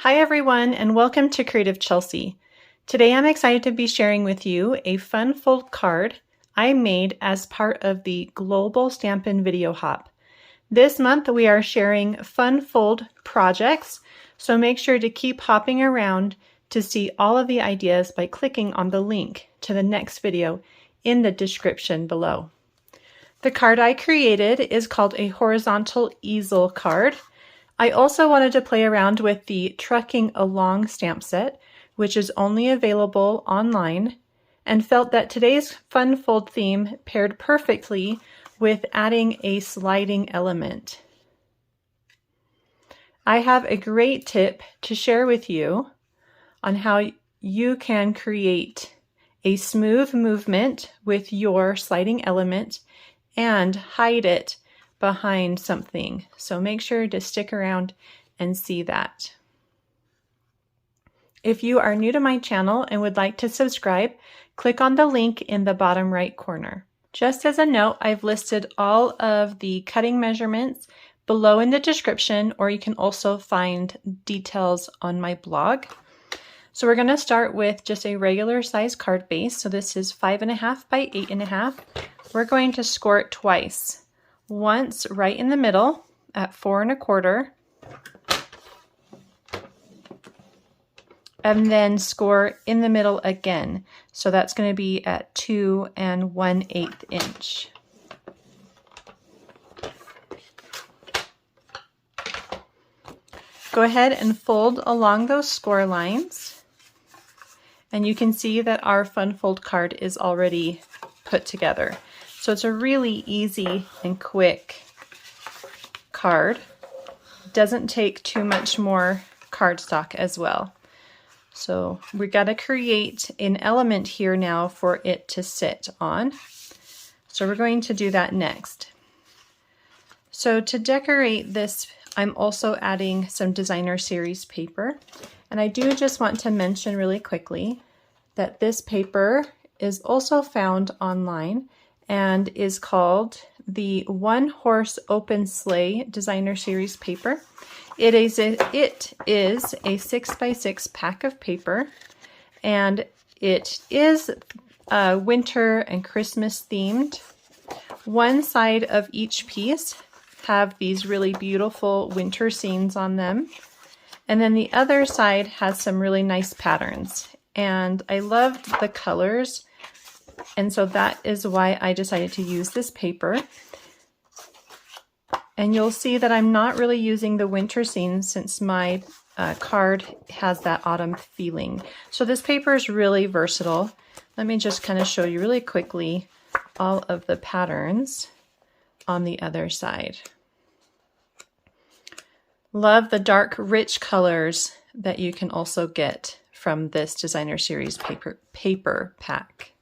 Hi everyone, and welcome to Creative Chelsea. Today I'm excited to be sharing with you a fun fold card I made as part of the Global Stampin Video Hop. This month we are sharing fun fold projects, so make sure to keep hopping around to see all of the ideas by clicking on the link to the next video in the description below. The card I created is called a Horizontal Easel card. I also wanted to play around with the Trucking Along stamp set, which is only available online, and felt that today's fun fold theme paired perfectly with adding a sliding element. I have a great tip to share with you on how you can create a smooth movement with your sliding element and hide it behind something. So make sure to stick around and see that. If you are new to my channel and would like to subscribe, click on the link in the bottom right corner. Just as a note, I've listed all of the cutting measurements below in the description, or you can also find details on my blog. So we're going to start with just a regular size card base. So this is 5.5 by 8.5. We're going to score it twice. Once right in the middle at 4 1/4, and then score in the middle again. So that's going to be at 2 1/8 inch. Go ahead and fold along those score lines, and you can see that our fun fold card is already put together. So it's a really easy and quick card. Doesn't take too much more cardstock as well. So we got to create an element here now for it to sit on. So we're going to do that next. So to decorate this, I'm also adding some designer series paper. And I do just want to mention really quickly that this paper is also found online and is called the One Horse Open Sleigh Designer Series paper. It is a 6x6 pack of paper, and it is winter and Christmas themed. One side of each piece have these really beautiful winter scenes on them, and then the other side has some really nice patterns. And I loved the colors, and so that is why I decided to use this paper. And you'll see that I'm not really using the winter scenes since my card has that autumn feeling. So this paper is really versatile. Let me just kind of show you really quickly all of the patterns on the other side. Love the dark, rich colors that you can also get from this designer series paper pack.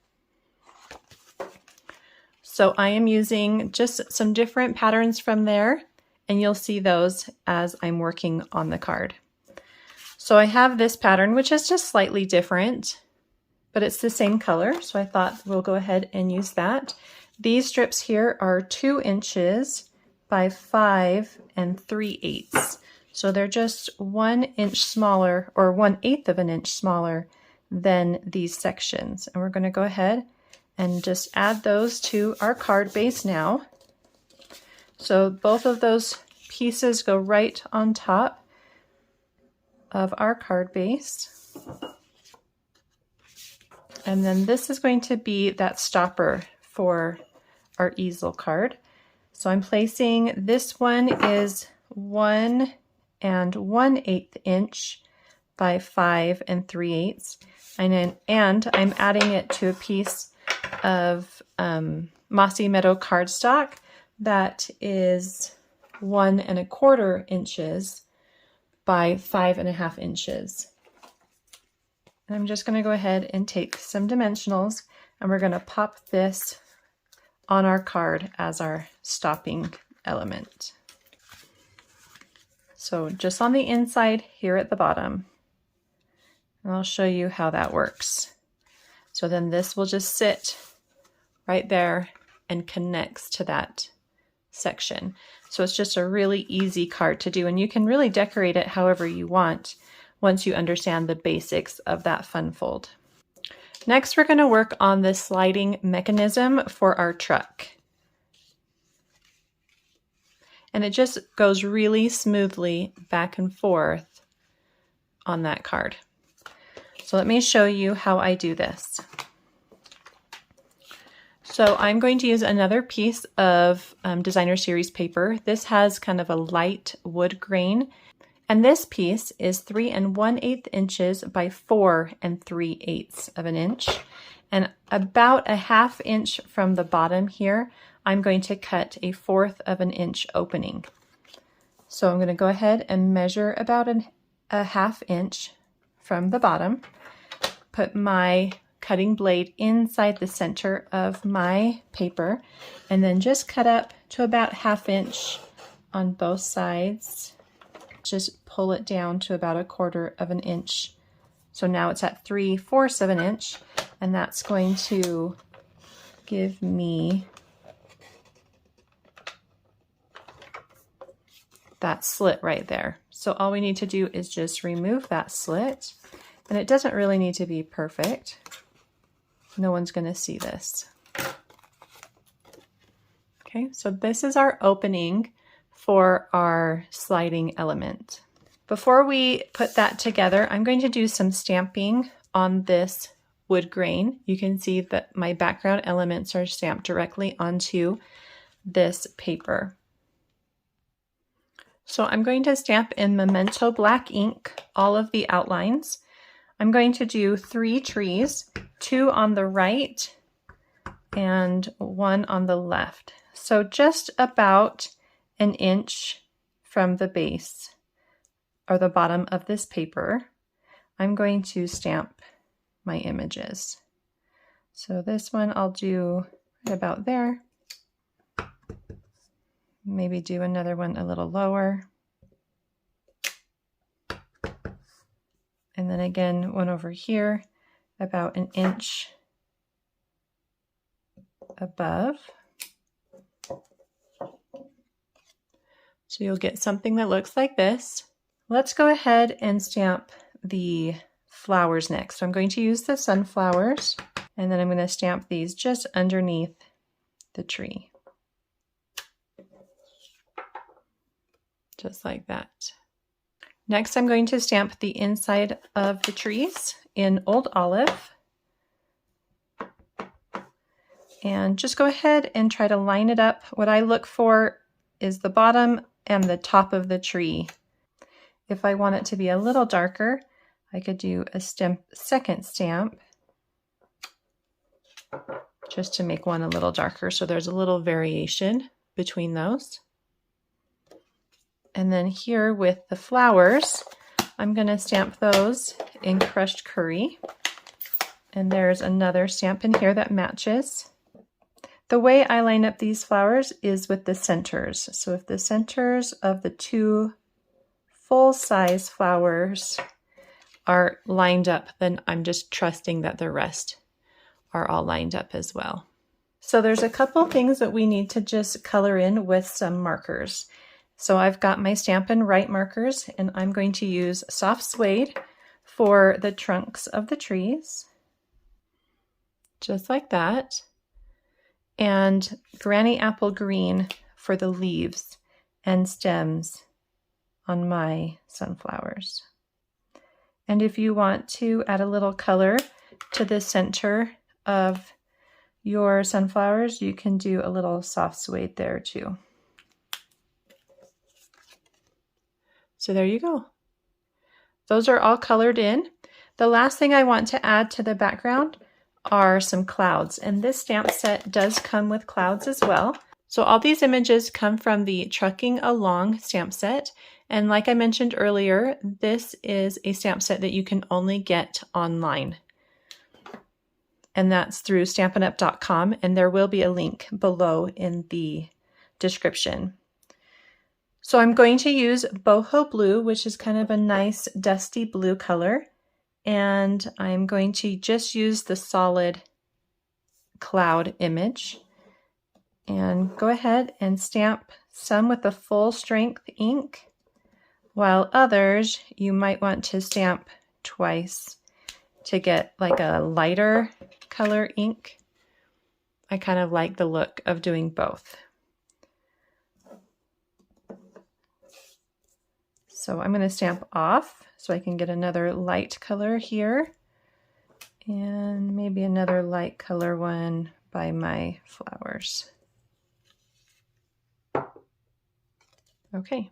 So I am using just some different patterns from there, and you'll see those as I'm working on the card. So I have this pattern, which is just slightly different, but it's the same color. So I thought we'll go ahead and use that. These strips here are 2 inches by 5 3/8. So they're just 1 inch smaller, or 1/8 of an inch smaller than these sections. And we're going to go ahead and just add those to our card base now. So both of those pieces go right on top of our card base. And then this is going to be that stopper for our easel card. So I'm placing, this one is 1 1/8 inch by 5 3/8. And I'm adding it to a piece of Mossy Meadow cardstock that is 1 1/4 inches by 5.5 inches. And I'm just going to go ahead and take some dimensionals, and we're going to pop this on our card as our stopping element. So just on the inside here at the bottom, and I'll show you how that works. So then this will just sit right there and connects to that section. So it's just a really easy card to do, and you can really decorate it however you want. once you understand the basics of that fun fold. Next, we're going to work on the sliding mechanism for our truck. And it just goes really smoothly back and forth on that card. So let me show you how I do this. So I'm going to use another piece of Designer Series paper. This has kind of a light wood grain. And this piece is 3 1/8 inches by 4 3/8 of an inch. And about a 1/2 inch from the bottom here, I'm going to cut a 1/4 of an inch opening. So I'm going to go ahead and measure about a 1/2 inch from the bottom, put my cutting blade inside the center of my paper, and then just cut up to about 1/2 inch on both sides. Just pull it down to about 1/4 of an inch. So now it's at 3/4 of an inch, and that's going to give me that slit right there. So all we need to do is just remove that slit, and it doesn't really need to be perfect. No one's going to see this. Okay, so this is our opening for our sliding element. Before we put that together, I'm going to do some stamping on this wood grain. You can see that my background elements are stamped directly onto this paper. So I'm going to stamp in Memento black ink all of the outlines. I'm going to do 3 trees, 2 on the right and 1 on the left. So just about an inch from the base or the bottom of this paper, I'm going to stamp my images. So this one I'll do right about there. Maybe do another one a little lower. And then again, one over here, about an inch above. So you'll get something that looks like this. Let's go ahead and stamp the flowers next. So I'm going to use the sunflowers, and then I'm going to stamp these just underneath the tree. Just like that. Next, I'm going to stamp the inside of the trees in Old Olive. And just go ahead and try to line it up. What I look for is the bottom and the top of the tree. If I want it to be a little darker, I could do a second stamp just to make one a little darker, so there's a little variation between those. And then here with the flowers, I'm going to stamp those in crushed curry. And there's another stamp in here that matches. The way I line up these flowers is with the centers. So if the centers of the 2 full-size flowers are lined up, then I'm just trusting that the rest are all lined up as well. So there's a couple things that we need to just color in with some markers. So I've got my Stampin' Write markers, and I'm going to use soft suede for the trunks of the trees, just like that, and Granny Apple Green for the leaves and stems on my sunflowers. And if you want to add a little color to the center of your sunflowers, you can do a little soft suede there too. So there you go. Those are all colored in. The last thing I want to add to the background are some clouds, and this stamp set does come with clouds as well. So all these images come from the Trucking Along stamp set, and like I mentioned earlier, this is a stamp set that you can only get online, and that's through stampinup.com, and there will be a link below in the description. So I'm going to use boho blue, which is kind of a nice dusty blue color, and I'm going to just use the solid cloud image and go ahead and stamp some with the full strength ink while others you might want to stamp twice to get like a lighter color ink. I kind of like the look of doing both. So I'm going to stamp off so I can get another light color here, and maybe another light color one by my flowers. Okay,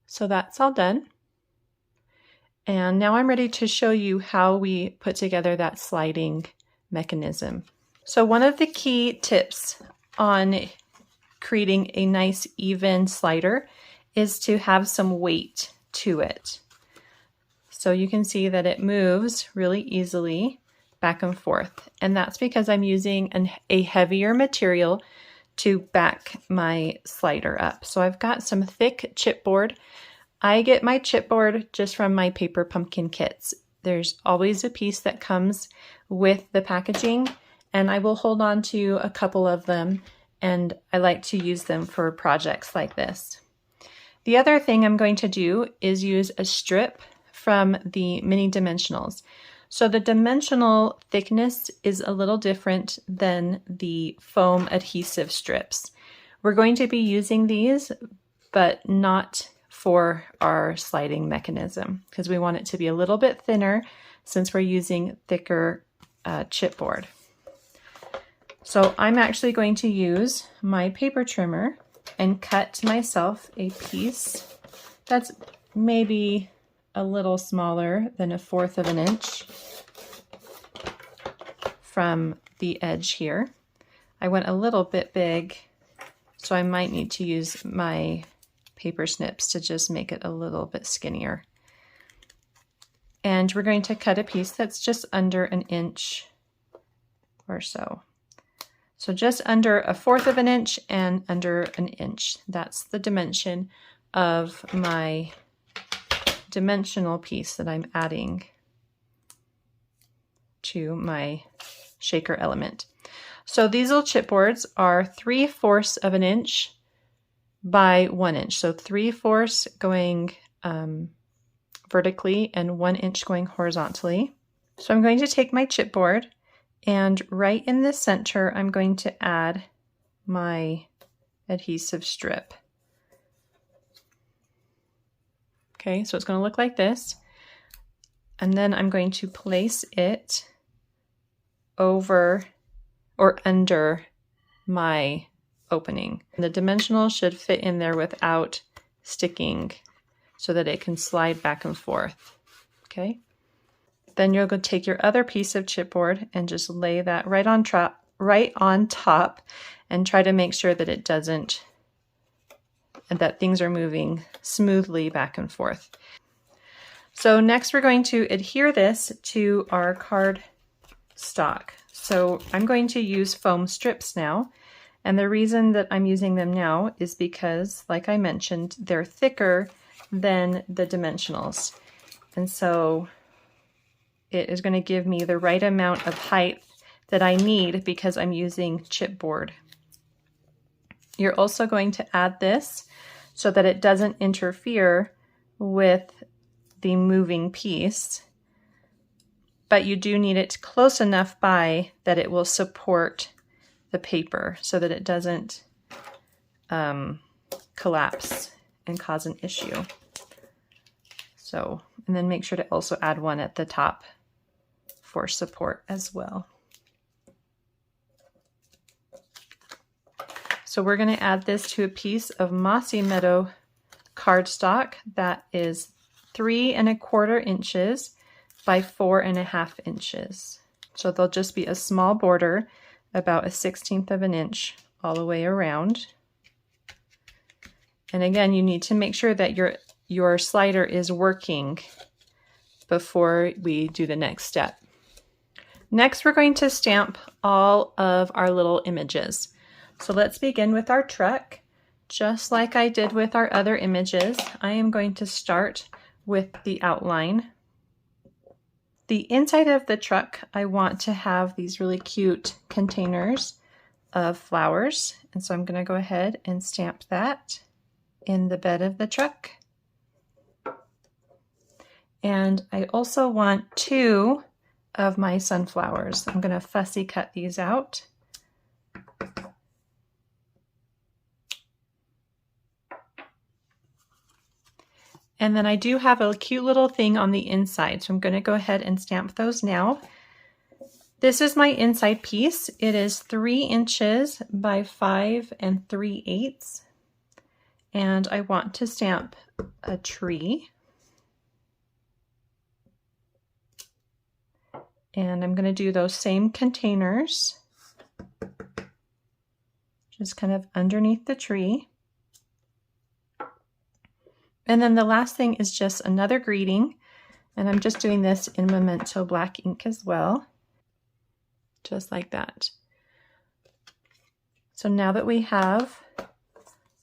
so that's all done. And now I'm ready to show you how we put together that sliding mechanism. So one of the key tips on creating a nice even slider is to have some weight to it. So you can see that it moves really easily back and forth. And that's because I'm using a heavier material to back my slider up. So I've got some thick chipboard. I get my chipboard just from my paper pumpkin kits. There's always a piece that comes with the packaging, and I will hold on to a couple of them, and I like to use them for projects like this. The other thing I'm going to do is use a strip from the mini dimensionals. So the dimensional thickness is a little different than the foam adhesive strips. We're going to be using these, but not for our sliding mechanism because we want it to be a little bit thinner since we're using thicker chipboard. So I'm actually going to use my paper trimmer and cut myself a piece that's maybe a little smaller than 1/4 of an inch from the edge here. I went a little bit big, so I might need to use my paper snips to just make it a little bit skinnier. And we're going to cut a piece that's just under 1 inch or so. So just under 1/4 of an inch and under 1 inch. That's the dimension of my dimensional piece that I'm adding to my shaker element. So these little chipboards are 3/4 of an inch by 1 inch. So 3/4 going vertically and 1 inch going horizontally. So I'm going to take my chipboard, and right in the center, I'm going to add my adhesive strip. Okay, so it's going to look like this. And then I'm going to place it over or under my opening. The dimensional should fit in there without sticking so that it can slide back and forth. Okay. Then you're going to take your other piece of chipboard and just lay that right on top and try to make sure that it doesn't, and that things are moving smoothly back and forth. So next we're going to adhere this to our card stock. So I'm going to use foam strips now. And the reason that I'm using them now is because, like I mentioned, they're thicker than the dimensionals. And so it is going to give me the right amount of height that I need because I'm using chipboard. You're also going to add this so that it doesn't interfere with the moving piece, but you do need it close enough by that it will support the paper so that it doesn't collapse and cause an issue. So, and then make sure to also add one at the top for support as well. So we're going to add this to a piece of Mossy Meadow cardstock that is 3 1/4 inches by 4 1/2 inches. So there'll just be a small border about 1/16 of an inch all the way around. And again, you need to make sure that your slider is working before we do the next step. Next, we're going to stamp all of our little images. So let's begin with our truck. Just like I did with our other images, I am going to start with the outline. The inside of the truck, I want to have these really cute containers of flowers. And so I'm going to go ahead and stamp that in the bed of the truck. And I also want 2 of my sunflowers. I'm going to fussy cut these out. And then I do have a cute little thing on the inside, so I'm going to go ahead and stamp those now. This is my inside piece. It is 3 inches by 5 3/8. And I want to stamp a tree. And I'm going to do those same containers, just kind of underneath the tree. And then the last thing is just another greeting. And I'm just doing this in Memento black ink as well, just like that. So now that we have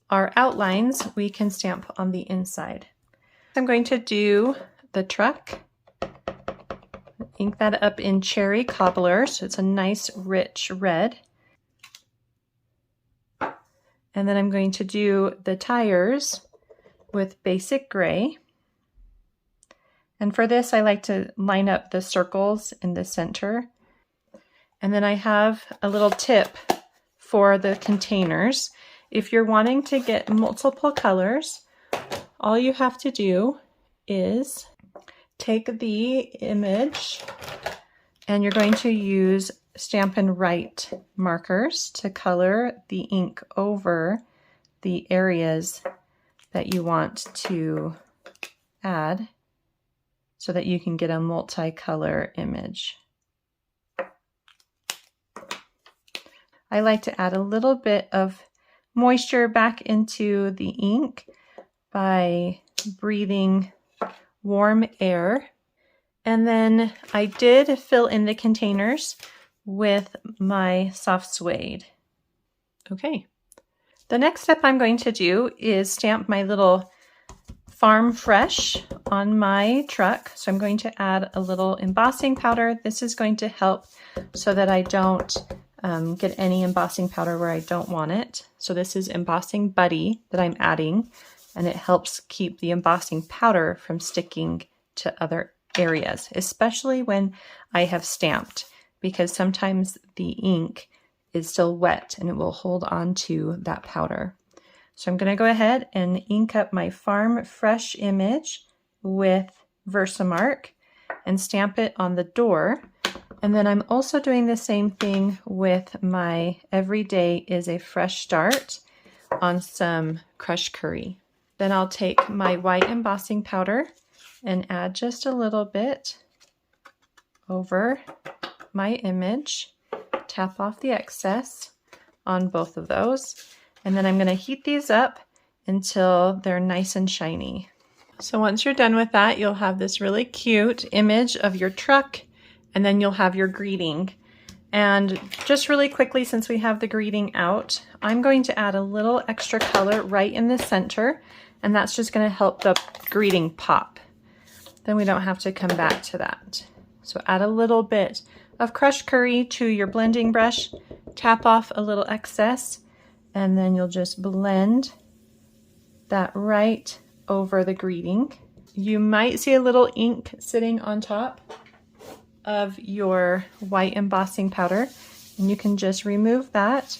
our outlines, we can stamp on the inside. I'm going to do the truck. Ink that up in Cherry Cobbler, so it's a nice rich red. And then I'm going to do the tires with basic gray. And for this, I like to line up the circles in the center. And then I have a little tip for the containers. If you're wanting to get multiple colors, all you have to do is take the image and you're going to use Stampin' Write markers to color the ink over the areas that you want to add so that you can get a multicolor image. I like to add a little bit of moisture back into the ink by breathing warm air. And then I did fill in the containers with my soft suede. Okay. The next step I'm going to do is stamp my little Farm Fresh on my truck. So I'm going to add a little embossing powder. This is going to help so that I don't get any embossing powder where I don't want it. So this is Embossing Buddy that I'm adding, and it helps keep the embossing powder from sticking to other areas, especially when I have stamped, because sometimes the ink is still wet and it will hold on to that powder. So I'm going to go ahead and ink up my Farm Fresh image with Versamark and stamp it on the door. And then I'm also doing the same thing with my Every Day is a Fresh Start on some crushed curry. Then I'll take my white embossing powder and add just a little bit over my image, tap off the excess on both of those, and then I'm going to heat these up until they're nice and shiny. So once you're done with that, you'll have this really cute image of your truck, and then you'll have your greeting. And just really quickly, since we have the greeting out, I'm going to add a little extra color right in the center, and that's just going to help the greeting pop. Then we don't have to come back to that. So add a little bit of crushed curry to your blending brush, tap off a little excess, and then you'll just blend that right over the greeting. You might see a little ink sitting on top of your white embossing powder, and you can just remove that.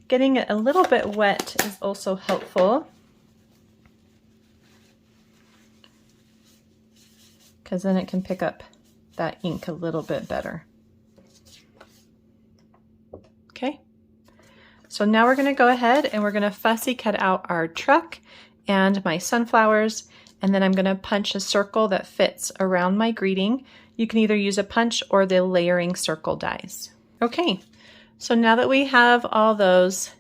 Getting it a little bit wet is also helpful, because then it can pick up that ink a little bit better. Okay, so now we're going to go ahead and we're going to fussy cut out our truck and my sunflowers, and then I'm going to punch a circle that fits around my greeting. You can either use a punch or the layering circle dies. Okay, so now that we have all those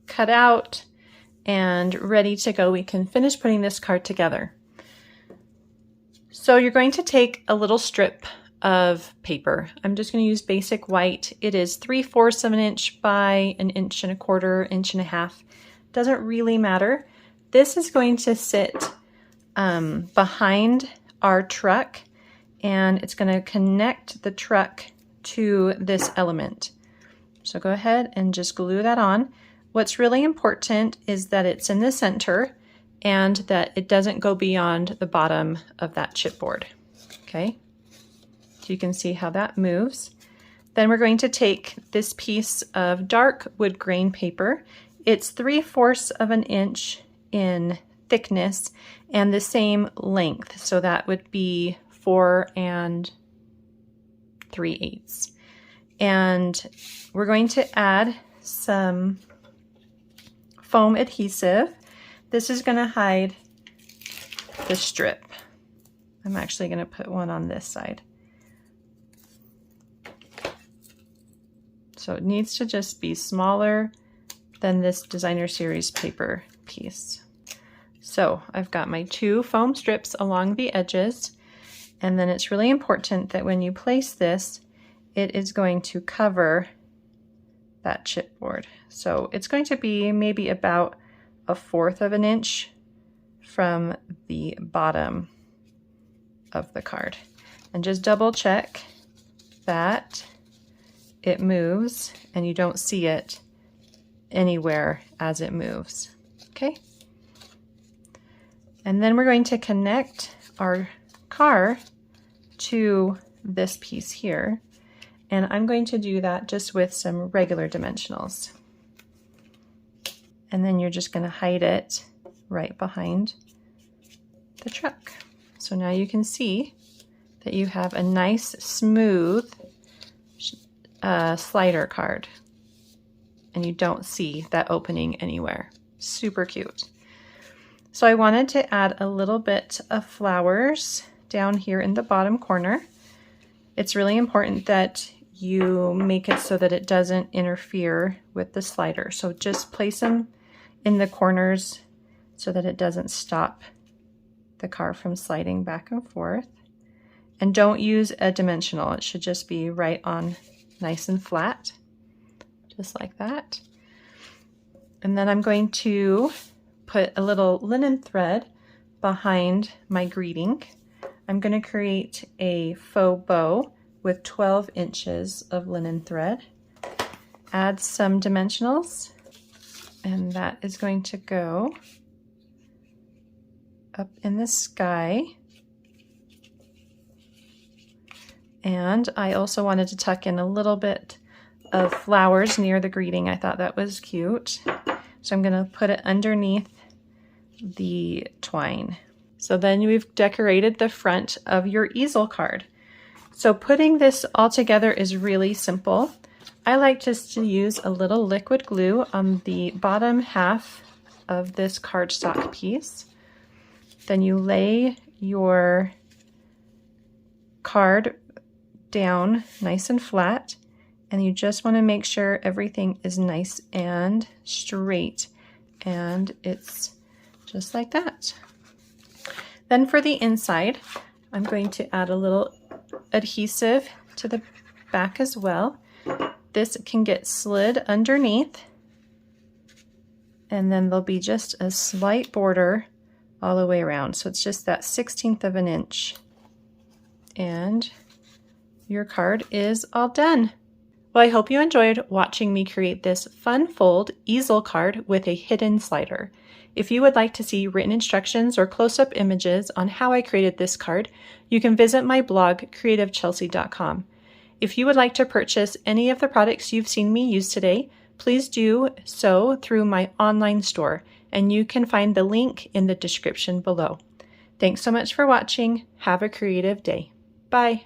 cut out and ready to go, we can finish putting this card together. So you're going to take a little strip of paper. I'm just going to use basic white. It is 3/4 of an inch by 1 1/4 inch, 1.5 inches. Doesn't really matter. This is going to sit behind our truck, and it's going to connect the truck to this element. So go ahead and just glue that on. What's really important is that it's in the center and that it doesn't go beyond the bottom of that chipboard. Okay, so you can see how that moves. Then we're going to take this piece of dark wood grain paper. It's 3/4 of an inch in thickness and the same length. So that would be 4 3/8. And we're going to add some foam adhesive. This is going to hide the strip. I'm actually going to put one on this side. So it needs to just be smaller than this designer series paper piece. So I've got my 2 foam strips along the edges, and then it's really important that when you place this, it is going to cover that chipboard. So it's going to be maybe about 1/4 of an inch from the bottom of the card. And just double check that it moves and you don't see it anywhere as it moves. Okay. And then we're going to connect our car to this piece here. And I'm going to do that just with some regular dimensionals. And then you're just going to hide it right behind the truck. So now you can see that you have a nice smooth slider card. And you don't see that opening anywhere. Super cute. So I wanted to add a little bit of flowers down here in the bottom corner. It's really important that you make it so that it doesn't interfere with the slider. So just place them in the corners so that it doesn't stop the car from sliding back and forth. And don't use a dimensional. It should just be right on, nice and flat, just like that. And then I'm going to put a little linen thread behind my greeting. I'm going to create a faux bow with 12 inches of linen thread. Add some dimensionals, and that is going to go up in the sky. And I also wanted to tuck in a little bit of flowers near the greeting. I thought that was cute. So I'm going to put it underneath the twine. So then we've decorated the front of your easel card. So putting this all together is really simple. I like just to use a little liquid glue on the bottom half of this cardstock piece. Then you lay your card down nice and flat, and you just want to make sure everything is nice and straight, and it's just like that. Then for the inside, I'm going to add a little adhesive to the back as well. This can get slid underneath, and then there'll be just a slight border all the way around. So it's just that 1/16 of an inch. And your card is all done. Well, I hope you enjoyed watching me create this fun fold easel card with a hidden slider. If you would like to see written instructions or close-up images on how I created this card, you can visit my blog, creativechelsea.com. If you would like to purchase any of the products you've seen me use today, please do so through my online store, and you can find the link in the description below. Thanks so much for watching. Have a creative day. Bye.